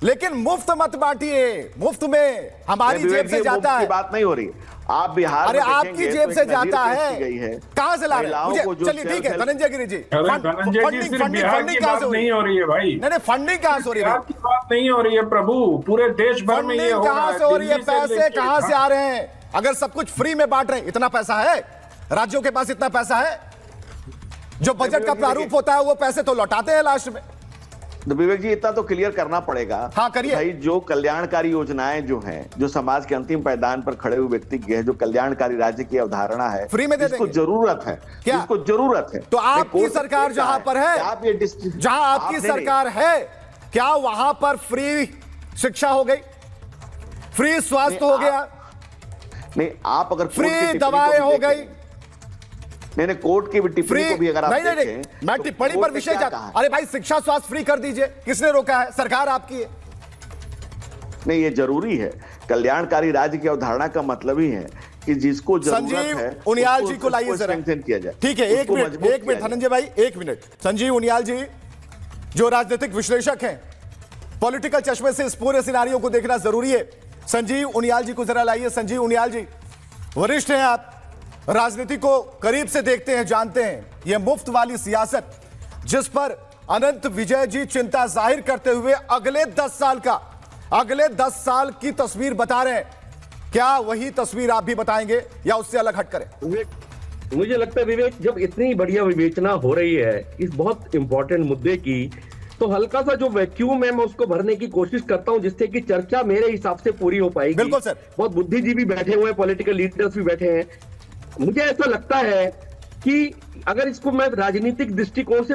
लेकिन मुफ्त मत बांटिए। मुफ्त में हमारी जेब से जाता है, बात नहीं हो रही। आप बिहार, अरे आपकी जेब से जाता है, कहां से ला रहे हैं? चलिए ठीक है धनंजय गिरी जी, फंडिंग कहां से नहीं हो रही है भाई? नहीं, फंडिंग कहां से हो रही है? बात नहीं हो रही है प्रभु, पूरे देश भर में ये हो रहा है। कहां से हो रही है? पैसे कहां से आ रहे हैं? अगर सब कुछ फ्री में बांट रहे हैं, इतना पैसा है राज्यों के पास? इतना पैसा है? जो बजट का प्रारूप होता है वो पैसे तो लौटाते हैं लास्ट में। तो विवेक जी, इतना तो क्लियर करना पड़ेगा। हाँ, करिए भाई। जो कल्याणकारी योजनाएं जो हैं, जो समाज के अंतिम पायदान पर खड़े हुए व्यक्ति की है, जो कल्याणकारी राज्य की अवधारणा है, फ्री में दे जिसको जरूरत है, क्या? जिसको जरूरत है, तो आपकी सरकार जहां पर है, जहां आपकी सरकार है, क्या वहां पर फ्री शिक्षा हो गई, फ्री स्वास्थ्य हो गया? नहीं, आप अगर फ्री दवाएं हो गई? नहीं, कोर्ट की टिप्पणी को भी अगर आप नहीं, मैं टिप्पणी पर विषय जाता। अरे भाई, शिक्षा स्वास्थ्य फ्री कर दीजिए, किसने रोका है? सरकार आपकी है। नहीं, ये जरूरी है। कल्याणकारी राज्य की अवधारणा का मतलब ही है कि जिसको जरूरत संजीव है उनियाल जी को लाइए जरा, किया जाए। ठीक है, एक मिनट धनंजय भाई, एक मिनट। संजीव उनियाल जी जो राजनीतिक विश्लेषक हैं, पॉलिटिकल चश्मे से इस पूरे सिनारियो को देखना जरूरी है। संजीव उनियाल जी को जरा लाइए। संजीव उनियाल जी, वरिष्ठ हैं आप, राजनीति को करीब से देखते हैं, जानते हैं। यह मुफ्त वाली सियासत जिस पर अनंत विजय जी चिंता जाहिर करते हुए अगले 10 साल की तस्वीर बता रहे हैं, क्या वही तस्वीर आप भी बताएंगे या उससे अलग हट करें? मुझे लगता है विवेक, जब इतनी बढ़िया विवेचना हो रही है इस बहुत इंपॉर्टेंट मुद्दे की, तो हल्का सा जो वैक्यूम है मैं उसको भरने की कोशिश करता हूं, जिससे कि चर्चा मेरे हिसाब से पूरी हो पाएगी। बिल्कुल सर। बहुत बुद्धिजीवी बैठे हुए हैं, पॉलिटिकल लीडर्स भी बैठे हैं। मुझे ऐसा लगता है कि अगर इसको मैं राजनीतिक दृष्टिकोण से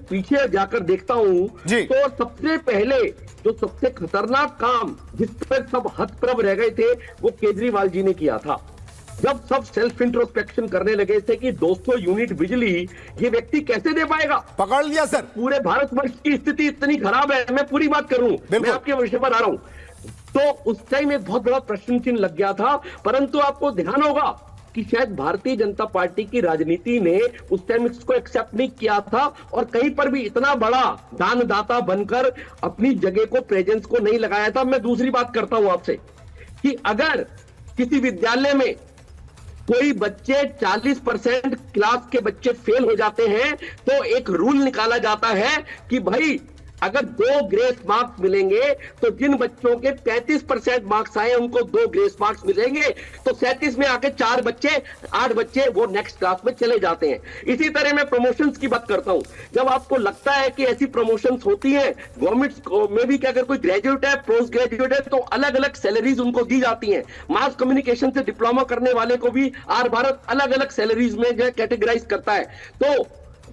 पीछे जाकर देखता हूं, तो सबसे पहले जो सबसे खतरनाक काम जिस पर सब हतप्रभ रह गए थे वो केजरीवाल जी ने किया था। जब सब सेल्फ इंट्रोस्पेक्शन करने लगे थे कि 200 यूनिट बिजली ये व्यक्ति कैसे दे पाएगा, पकड़ लिया सर। पूरे भारतवर्ष की स्थिति इतनी खराब है, मैं पूरी बात करूं, मैं आपके विषय पर आ रहा हूं, तो उस टाइम एक बहुत बड़ा प्रश्न चिन्ह लग गया था। परंतु आपको ध्यान होगा कि शायद भारतीय जनता पार्टी की राजनीति ने उस टाइम इसको एक्सेप्ट नहीं किया था और कहीं पर भी इतना बड़ा दानदाता बनकर अपनी जगह को, प्रेजेंस को नहीं लगाया था। मैं दूसरी बात करता हूं आपसे कि अगर किसी विद्यालय में कोई बच्चे 40% क्लास के बच्चे फेल हो जाते हैं तो एक रूल निकाला जाता है कि भाई अगर 2 ग्रेस मार्क्स मिलेंगे तो जिन बच्चों के 35% मार्क्स आए उनको 2 ग्रेस मार्क्स मिलेंगे, तो 37 में आके 8 बच्चे वो नेक्स्ट क्लास में चले जाते हैं। इसी तरह मैं प्रमोशंस की बात करता हूं। जब आपको लगता है कि ऐसी प्रमोशंस होती हैं गवर्नमेंट में भी कि अगर कोई ग्रेजुएट है, पोस्ट ग्रेजुएट है, तो अलग अलग सैलरीज उनको दी जाती हैं। मास कम्युनिकेशन से डिप्लोमा करने वाले को भी आर भारत अलग अलग सैलरीज में जो है कैटेगराइज करता है। तो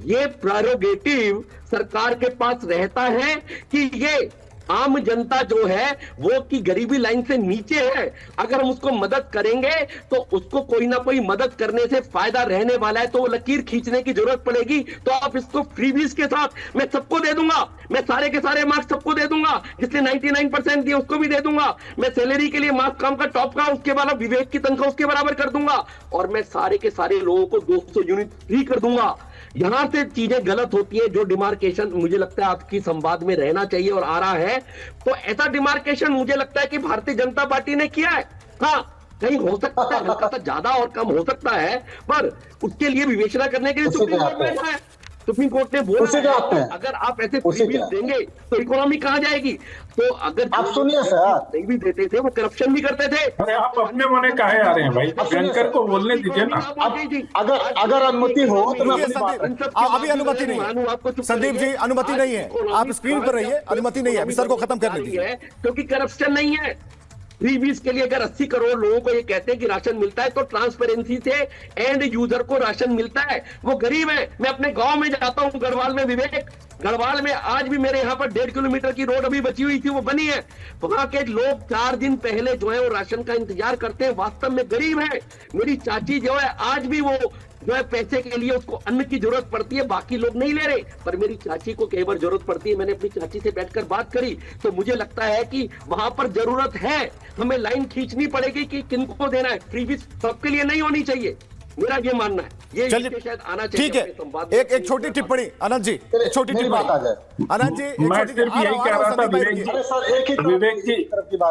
ये प्रेरोगेटिव सरकार के पास रहता है कि ये आम जनता जो है वो की गरीबी लाइन से नीचे है, अगर हम उसको मदद करेंगे तो उसको कोई ना कोई मदद करने से फायदा रहने वाला है, तो वो लकीर खींचने की जरूरत पड़ेगी। तो आप इसको फ्रीबीज के साथ मैं सबको दे दूंगा, मैं सारे के सारे मार्क्स सबको दे दूंगा, जिसने 99% दिए उसको भी दे दूंगा। मैं सैलरी के लिए मार्क्स काम का टॉप का उसके बाद विवेक की तनख्वाह उसके बराबर कर दूंगा, और मैं सारे के सारे लोगों को 200 यूनिट फ्री कर दूंगा। यहां से चीजें गलत होती है। जो डिमार्केशन मुझे लगता है आपकी संवाद में रहना चाहिए और आ रहा है, तो ऐसा डिमार्केशन मुझे लगता है कि भारतीय जनता पार्टी ने किया है। हाँ, कहीं हो सकता है हल्का सा ज्यादा और कम हो सकता है, पर उसके लिए विवेचना करने के लिए सुप्रीम कोर्ट बैठा है। सुप्रीम कोर्ट ने बोला अगर आप ऐसे फ्रीबीज देंगे तो इकोनॉमी कहां जाएगी। तो अगर आप सुनिए सर, नहीं भी देते थे वो करप्शन भी करते थे। अरे आप अपने मने काहे आ रहे हैं भाई, बैंकर को बोलने दीजिए ना। अगर अनुमति हो तो मैं अपनी बात अभी अनुमति नहीं है संदीप जी, अनुमति नहीं है, आप स्क्रीन पर रहिए, अनुमति नहीं है, अभी सर को खत्म करने दीजिए। क्योंकि करप्शन नहीं है। फ्रीबीज के लिए अगर 80 करोड़ लोगों को ये कहते हैं कि राशन मिलता है, तो ट्रांसपेरेंसी से एंड यूजर को राशन मिलता है। वो गरीब है। मैं अपने गांव में जाता हूं, गढ़वाल में, विवेक, गढ़वाल में आज भी मेरे यहाँ पर 1.5 किलोमीटर की रोड अभी बची हुई थी, वो बनी है। वहां के लोग 4 दिन पहले जो है वो राशन का इंतजार करते हैं, वास्तव में गरीब है। मेरी चाची जो है आज भी वो जो है पैसे के लिए उसको अन्न की जरूरत पड़ती है, बाकी लोग नहीं ले रहे, पर मेरी चाची को कई बार जरूरत पड़ती है। मैंने अपनी चाची से बैठकर बात करी, तो मुझे लगता है कि वहां पर जरूरत है, हमें लाइन खींचनी पड़ेगी कि किनको देना है। फ्रीबीज सबके लिए नहीं होनी चाहिए, मेरा ये मानना है। ये शायद आना चाहिए। ठीक है, एक छोटी टिप्पणी अनंत जी, एक छोटी टिप्पणी अनंत जी। मैं सिर्फ यही कह रहा था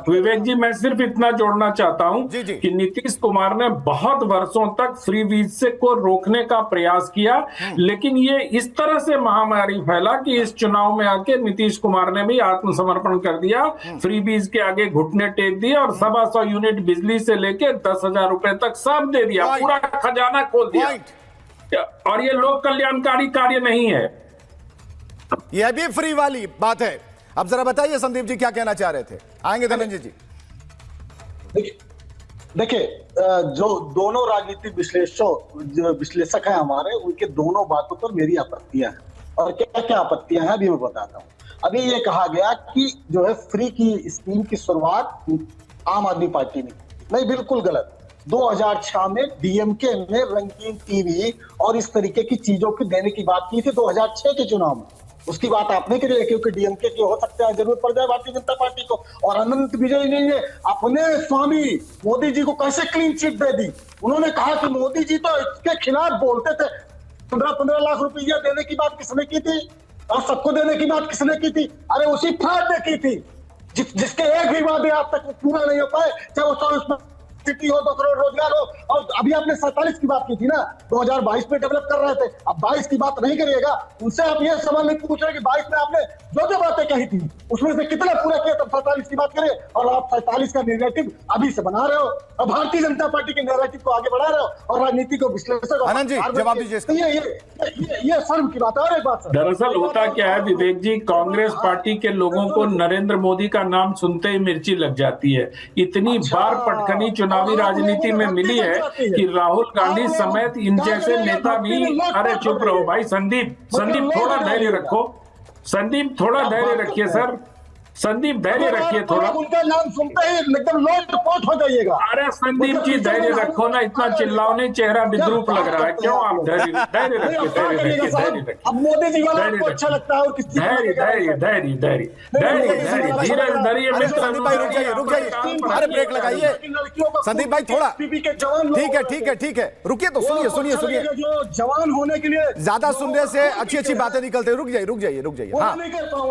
विवेक जी, मैं सिर्फ इतना जोड़ना चाहता हूं कि नीतीश कुमार ने बहुत वर्षों तक फ्रीबीज को रोकने का प्रयास किया, लेकिन ये इस तरह से महामारी फैला कि इस चुनाव में आके नीतीश कुमार ने भी आत्मसमर्पण कर दिया, फ्रीबीज के आगे घुटने टेक दिए और 125 यूनिट बिजली से लेके 10,000 रुपए तक सब दे दिया, पूरा खजाना खोल दिया। और ये लोक कल्याणकारी कार्य नहीं है, यह भी फ्री वाली बात है। अब जरा बताइए संदीप जी क्या कहना चाह रहे थे, आएंगे धनंजय जी। देखिए, जो दोनों राजनीतिक विश्लेषक हैं हमारे, उनके दोनों बातों पर मेरी आपत्तियां हैं। और क्या क्या आपत्तियां हैं अभी मैं बताता हूं। अभी ये कहा गया कि जो है फ्री की स्कीम की शुरुआत आम आदमी पार्टी ने की। नहीं, बिल्कुल गलत। 2006 में डीएमके ने रंगीन टीवी और इस तरीके की चीजों की देने की बात की थी 2006 के चुनाव में। उसकी बात आपने करी है, क्योंकि डीएमके की हो सकता है जरूरत पड़ जाए भारतीय जनता पार्टी को। और अनंत विजय ने अपने स्वामी मोदी जी को कैसे क्लीन चिट दे दी। उन्होंने कहा कि मोदी जी तो इसके खिलाफ बोलते थे। 15-15 लाख रुपया देने की बात किसने की थी, और सबको देने की बात किसने की थी? अरे उसी फ्रॉड ने की थी, जिसके एक भी वादे आज तक पूरा नहीं हो पाए, चाहे वो 24 सिटी हो, 2 करोड़ रोजगार हो। और अभी आपने 47 की बात की थी ना, 2022 में डेवलप कर रहे थे, अब 22 की बात नहीं करिएगा। उनसे आप ये सवाल नहीं पूछ रहे कि 22 में आपने जो बातें कही थी उसमें से कितना पूरा किया, तब 47 की बात करें। और आप 47 का नैरेटिव अभी से बना रहे हो, और भारतीय जनता पार्टी के नैरेटिव को आगे बढ़ा रहे हो, और राजनीति को विश्लेषक आनंद जी जवाब दीजिए। ये शर्म की बात है। और एक बात, दरअसल होता क्या है विवेक जी, कांग्रेस पार्टी के लोगों को नरेंद्र मोदी का नाम सुनते ही मिर्ची लग जाती है। इतनी बार पटखनी चुनावी राजनीति में मिली है कि राहुल गांधी समेत इन जैसे नेता भी, अरे चुप रहो भाई संदीप, थोड़ा धैर्य रखो, संदीप थोड़ा धैर्य रखिए सर, संदीप धैर्य रखिए थोड़ा। उनका नाम सुनते ही एकदम लोटपोट हो जाइएगा। अरे संदीप जी धैर्य रखो ना, इतना चिल्लाओ नहीं, चेहरा विद्रूप लग रहा है। क्यों आप धैर्य रखिए। अब मोदी जी वाला आपको अच्छा लगता है, और किस धैर्य धैर्य मित्र। रुक जाइए, अरे ब्रेक लगाइए संदीप भाई थोड़ा। ठीक है, रुकिए तो, सुनिए। जो जवान होने के लिए ज्यादा सुनने से अच्छी बातें निकलते हैं। रुक जाइए। हाँ,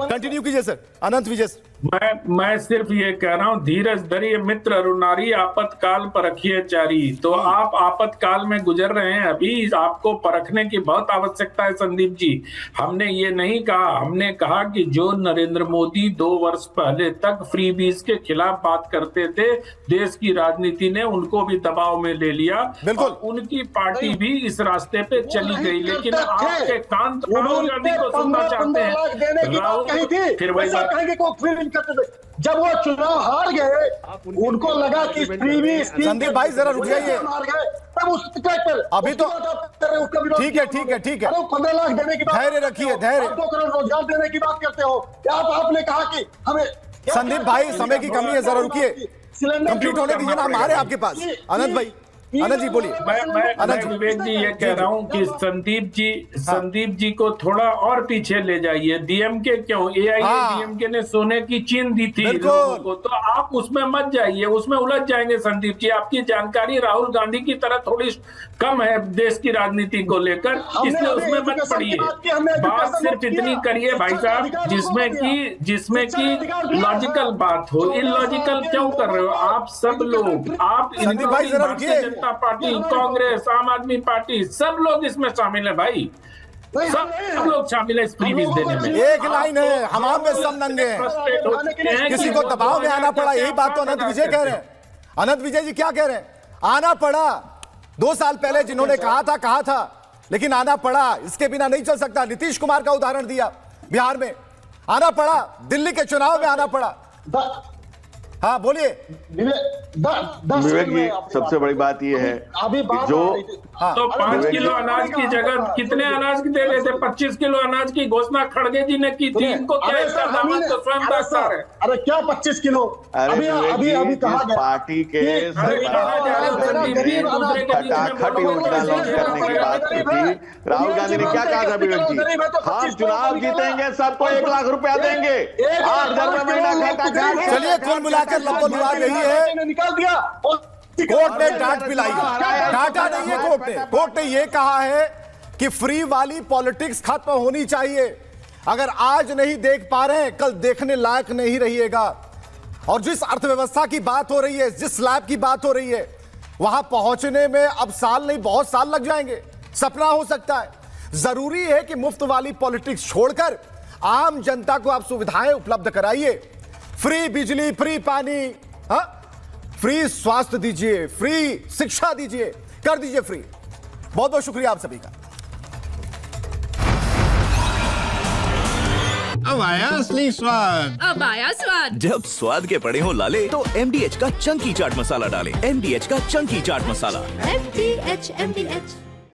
कंटिन्यू कीजिए सर, अनंत विजय। मैं सिर्फ ये कह रहा हूँ, धीरज धरिए मित्र अरुणारी, आपातकाल परखिए चारी। तो आप आपातकाल में गुजर रहे हैं, अभी आपको परखने की बहुत आवश्यकता है संदीप जी। हमने ये नहीं कहा, हमने कहा कि जो नरेंद्र मोदी 2 वर्ष पहले तक फ्रीबीज के खिलाफ बात करते थे, देश की राजनीति ने उनको भी दबाव में ले लिया, बिल्कुल उनकी पार्टी भी इस रास्ते पे चली गई। लेकिन आपके कान राहुल गांधी को सुनना चाहते हैं, राहुल फिर वही बात। जब वो चुनाव हार गए, उनको लगा कि संदीप भाई जरा रुक जाइए, तब उस पर अभी तो ठीक है 15 लाख देने की बात, धैर्य रखिए, धैर्य। 2 करोड़ रोजगार देने की बात करते हो, या आपने कहा कि हमें संदीप भाई समय की कमी है, जरा रुकिए, कंप्लीट होने दीजिए ना, हम आ रहे हैं आपके पास। आनंद भाई, आनंद जी बोलिए। मैं विवेक जी ये कह रहा हूँ कि संदीप जी को थोड़ा और पीछे ले जाइए। डीएमके क्यों, एआईएडीएमके ने सोने की चीन दी थी लोगों को, तो आप उसमें मत जाइए, उसमें उलझ जाएंगे संदीप जी। आपकी जानकारी राहुल गांधी की तरह थोड़ी कम है देश की राजनीति को लेकर, इसलिए उसमें मत पड़िए। बात सिर्फ इतनी करिए भाई साहब जिसमें की लॉजिकल बात हो। इलॉजिकल क्यों कर रहे हो आप सब लोग? आप भारतीय जनता पार्टी, कांग्रेस, आम आदमी पार्टी, सब लोग इसमें शामिल है भाई, सब लोग शामिल है इस फ्रीबीज देने में। एक लाइन है, हमाम में सब नंगे हैं, किसी को दबाव में आना पड़ा, यही बात तो अनंत विजय कह रहे हैं। अनंत विजय जी क्या कह रहे हैं? आना पड़ा, 2 साल पहले जिन्होंने कहा था, लेकिन आना पड़ा, इसके बिना नहीं चल सकता। नीतीश कुमार का उदाहरण दिया, बिहार में आना पड़ा, दिल्ली के चुनाव में आना पड़ा। हाँ बोलिए विवेक जी, सबसे बड़ी बात यह है अभी जो तो 5 किलो अनाज की जगह कितने अनाज की दे रहे थे? 25 किलो अनाज की घोषणा खड़गे जी ने की थी। इनको क्या इसका दामन तो स्वयं दास्तार है। अरे क्या 25 किलो? अभी कहा गया पार्टी के खटाखट योजना लॉन्च करने की बात की थी, राहुल गांधी ने क्या कहा था विवेक जी? हम चुनाव जीतेंगे, सबको 1 लाख रुपया देंगे, 8,000 रुपये महीना खटाखट। चलिए कुल मिलाकर लपलुआ रही है, निकाल दिया। कोर्ट ने डांट पिलाई है, डांटा नहीं है कोर्ट ने यह कहा है कि फ्री वाली पॉलिटिक्स खत्म होनी चाहिए। अगर आज नहीं देख पा रहे हैं, कल देखने लायक नहीं रहिएगा। और जिस अर्थव्यवस्था की बात हो रही है, जिस स्लैब की बात हो रही है, वहां पहुंचने में अब साल नहीं बहुत साल लग जाएंगे। सपना हो सकता है। जरूरी है कि मुफ्त वाली पॉलिटिक्स छोड़कर आम जनता को आप सुविधाएं उपलब्ध कराइए। फ्री बिजली, फ्री पानी, फ्री स्वास्थ्य दीजिए, फ्री शिक्षा दीजिए, कर दीजिए फ्री। बहुत बहुत शुक्रिया आप सभी का। अब आया असली स्वाद, अब आया स्वाद। जब स्वाद के पड़े हो लाले तो MDH का चंकी चाट मसाला डालें। MDH का चंकी चाट मसाला। MDH